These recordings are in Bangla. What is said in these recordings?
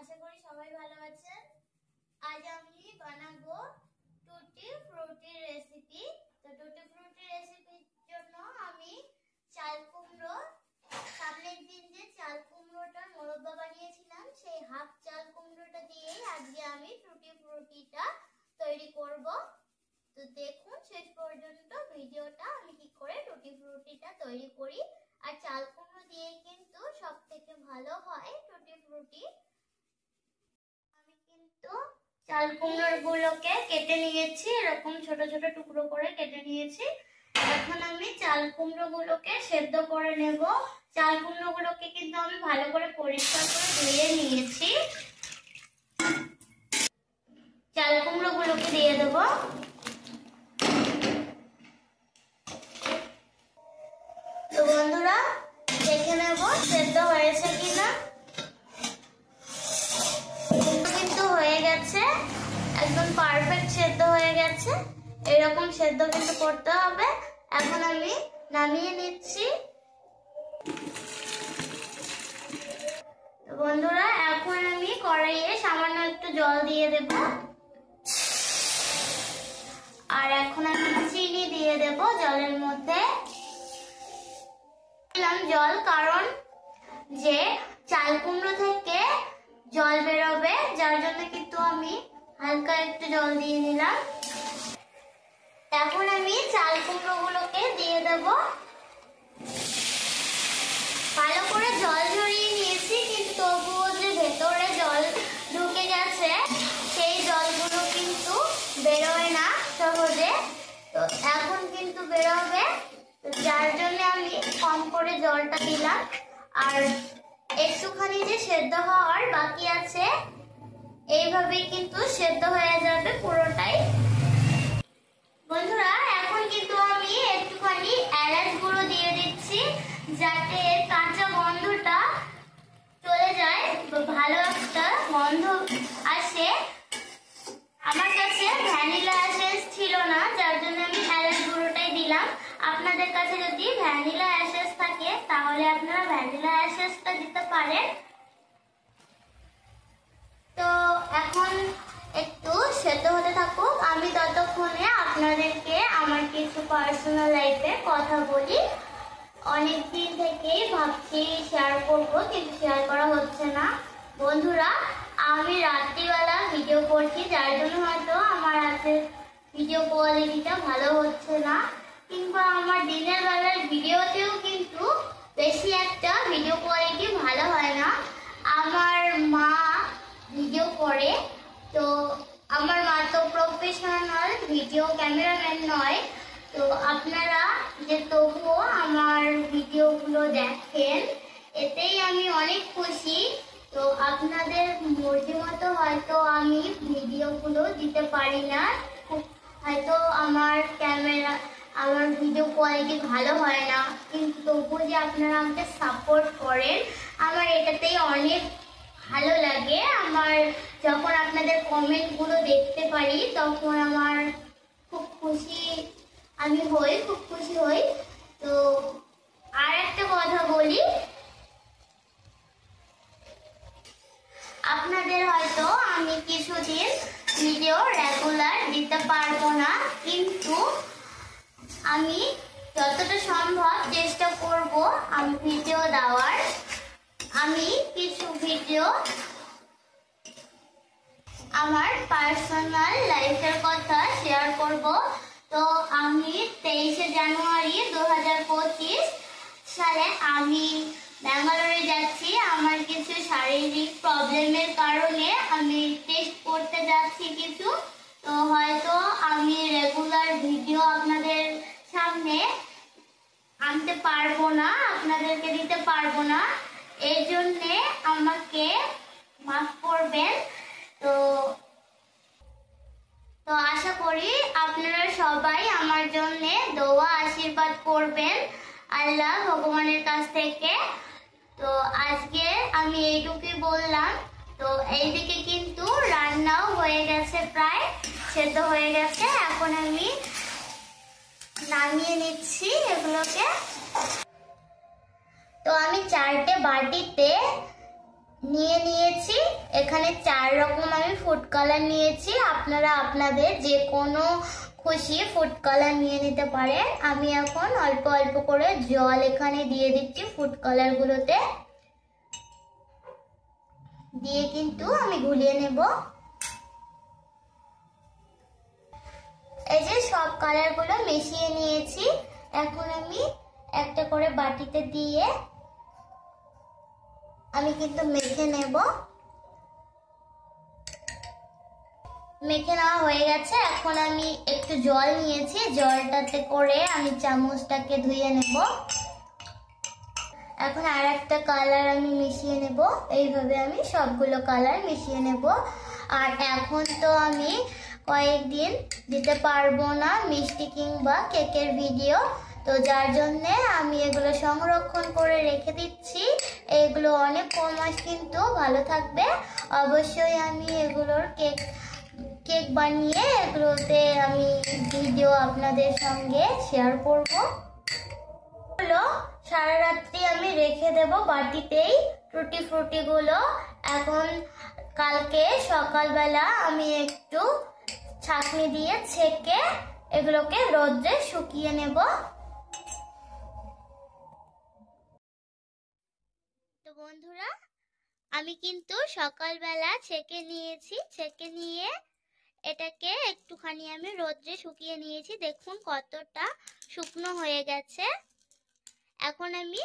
আশা করি সবাই ভালো আছেন। আজ আমি বানাবো টুটি ফ্রুটি রেসিপি। তো টুটি ফ্রুটি রেসিপির জন্য আমি চাল কুমড়ো, সামনের দিন যে চাল কুমড়োটা মোরব্বা বানিয়েছিলাম সেই হাফ চাল কুমড়োটা দিয়েই আজকে আমি টুটি ফ্রুটিটা তৈরি করব। তো দেখুন শেষ পর্যন্ত ভিডিওটা আমি কি করে টুটি ফ্রুটিটা তৈরি করি। আর চাল কুমড়ো দিয়ে কিন্তু সবথেকে ভালো হয় টুটি ফ্রুটি। আমি কিন্তু চাল কুমড়োগুলোকে কেটে নিয়েছি, এরকম ছোট ছোট টুকরো করে কেটে নিয়েছি। এখন আমি চাল কুমড়োগুলোকে সেদ্ধ করে নেব। চাল কুমড়োগুলোকে কিন্তু আমি ভালো করে পরিষ্কার করে ধুয়ে নিয়েছি। চাল কুমড়োগুলোকে দিয়ে দেব। তো বন্ধুরা দেখে নেব সেদ্ধ হয়েছে কিনা। কিন্তু হয়ে গেছে, একদম পারফেক্ট সেদ্ধ হয়ে গেছে। এরকম সেদ্ধ কিন্তু করতে হবে। এখন আমি নামিয়ে নিচ্ছি। বন্ধুরা এখন আমি কড়াইয়ে সামান্য একটু জল দিয়ে দেব। আর এখন আমি চিনি দিয়ে দেব জলের মধ্যে। দিলাম জল, কারণ যে চাল কুমড়ো থেকে জল বেরোবে, যার জন্য কিন্তু আমি হালকা একটু জল দিয়ে নিলাম। এখন আমি চাল কুমড়োগুলোকে দিয়ে দেব। ভালো করে জল ঝরিয়ে নিয়েছি, কিন্তু তবুও যে ভেতরে জল ঢুকে গেছে সেই জলগুলো কিন্তু বেরোয় না সহজে। তো এখন কিন্তু বেরোবে, যার জন্য আমি কম করে জলটা দিলাম। আর একটুখানি যে সেদ্ধ হওয়ার বাকি আছে, এইভাবেই কিন্তু সেদ্ধ হয়ে যাবে পুরোটাই। বন্ধুরা এখন কিন্তু আমি একটুখানি এলাচ গুঁড়ো দিয়ে দিচ্ছি, যাতে এর কাঁচা গন্ধটা চলে যায়, ভালো একটা গন্ধ আসে। আমার কাছে ভ্যানিলা এসেন্স ছিল না, যার জন্য আমি এলাচ গুঁড়োটাই দিলাম। আপনাদের কাছে যদি ভ্যানিলা এসেন্স থাকে তাহলে আপনারা ভ্যানিলা এসেন্সটা দিতে পারেন। তো এখন একটু সেদ্ধ হতে থাকুক, আমি ততক্ষণে আপনাদেরকে আমার কিছু পার্সোনাল লাইফের কথা বলি। অনেকদিন থেকেই ভাবছি শেয়ার করব, কিন্তু শেয়ার করা হচ্ছে না। বন্ধুরা আমি রাত্রিবেলা ভিডিও করছি, যার জন্য হয়তো আমার আজকে ভিডিও কোয়ালিটিটা ভালো হচ্ছে না, কিংবা আমার দিনের বেলার ভিডিওতেও কিন্তু বেশি একটা ভিডিও কোয়ালিটি ভালো হয় না। আমার মা ভিডিও করে, তো আমার মা তো প্রফেশনাল ভিডিও ক্যামেরাম্যান নয়। তো আপনারা যে তবুও আমার ভিডিওগুলো দেখেন, এতেই আমি অনেক খুশি। তো আপনাদের মর্জি মতো হয়তো আমি ভিডিওগুলো দিতে পারি না, হয়তো আমার ভিডিও কোয়ালিটি ভালো হয় না, কিন্তু তবুও যে আপনারা আমাকে সাপোর্ট করেন, আমার এটাতেই অনেক ভালো লাগে। আমার যখন আপনাদের কমেন্টগুলো দেখতে পারি তখন আমার খুব খুশি খুব খুশি হই। তো আর একটা কথা বলি, আপনাদের হয়তো আমি কিছুদিন ভিডিও রেগুলার দিতে পারবো না, কিন্তু আমি যতটা সম্ভব চেষ্টা করব আমি ভিডিও দেওয়ার। আমি কিছু ভিডিও আমার পার্সোনাল লাইফের কথা শেয়ার করব। তো আমি 23শে জানুয়ারি 2025 সালে আমি ব্যাঙ্গালোরে যাচ্ছি। আমার কিছু শারীরিক প্রবলেমের কারণে আমি টেস্ট করতে যাচ্ছি কিছু। তো হয়তো আমি রেগুলার ভিডিও আপনাদের সামনে আনতে পারবো না, আপনাদেরকে দিতে পারবো না, এর জন্যে আমাকে মাফ করবেন। তো আশা করি আপনারা সবাই আমার জন্য দোয়া আশীর্বাদ করবেন আল্লাহ ভগবানের কাছ থেকে। তো আজকে আমি এইটুকুই বললাম। তো এইদিকে কিন্তু রান্নাও হয়ে গেছে, প্রায় সেদ্ধ হয়ে গেছে। এখন আমি নামিয়ে নিচ্ছি এগুলোকে। তো আমি 4টে বাটিতে নিয়ে নিয়েছি। এখানে 4 রকম আমি ফুড কালার নিয়েছি। আপনারা আপনাদের যে কোনো খুশি ফুড কালার নিয়ে নিতে পারেন। আমি এখন অল্প অল্প করে জল এখানে দিয়ে দিচ্ছি ফুড কালারগুলোতে, দিয়ে কিন্তু আমি গুলিয়ে নেব। এই যে সব কালারগুলো মিশিয়ে নিয়েছি। এখন আমি একটা করে বাটিতে দিয়ে আমি কিন্তু মেখে নেব। মেখে নেওয়া হয়ে গেছে। এখন আমি একটু জল নিয়েছি, জলটাতে করে আমি চামচটাকে ধুয়ে নেব। এখন আর একটা কালার আমি মিশিয়ে নেব। এইভাবে আমি সবগুলো কালার মিশিয়ে নেব। আর এখন তো আমি কয়েকদিন দিতে পারবো না মিষ্টি কিংবা কেকের ভিডিও, তো যার জন্যে আমি এগুলো সংরক্ষণ করে রেখে দিচ্ছি। এগুলো অনেক মাস কিন্তু ভালো থাকবে। অবশ্যই আমি এগুলোর কেক বানিয়ে এগুলোতে আমি ভিডিও আপনাদের সঙ্গে শেয়ার করব। সারা রাত্রি আমি রেখে দেব বাটিতেই টুটি ফ্রুটি গুলো। এখন কালকে সকালবেলা আমি একটু ছাঁকনি দিয়ে ছেঁকে এগুলোকে রোদ্রে শুকিয়ে নেব। তো বন্ধুরা, আমি কিন্তু সকালবেলা ছেঁকে নিয়েছি। ছেঁকে নিয়ে এটাকে একটুখানি আমি রোদ্রে শুকিয়ে নিয়েছি। দেখুন কতটা শুকনো হয়ে গেছে। এখন আমি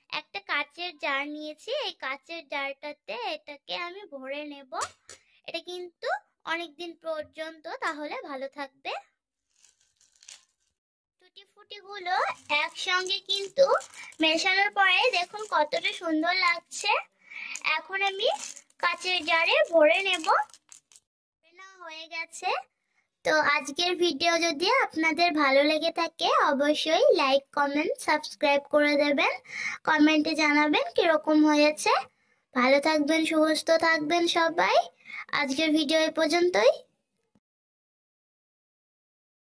একটা কাচের জার নিয়েছি। এই কাচের জারটাতে এটাকে আমি ভরে নেব। এটা কিন্তু অনেক দিন পর্যন্ত তাহলে ভালো থাকবে। টুটি ফুটি গুলো একসঙ্গে কিন্তু মেশানোর পরে দেখুন কতটা সুন্দর লাগছে। এখন আমি কাচের জারে ভরে নেব। হয়ে গেছে। তো আজকের ভিডিও যদি আপনাদের ভালো লেগে থাকে অবশ্যই লাইক, কমেন্ট, সাবস্ক্রাইব করে দেবেন। কমেন্টে জানাবেন কিরকম হয়েছে। ভালো থাকবেন, সুস্থ থাকবেন সবাই। আজকের ভিডিও এই পর্যন্তই।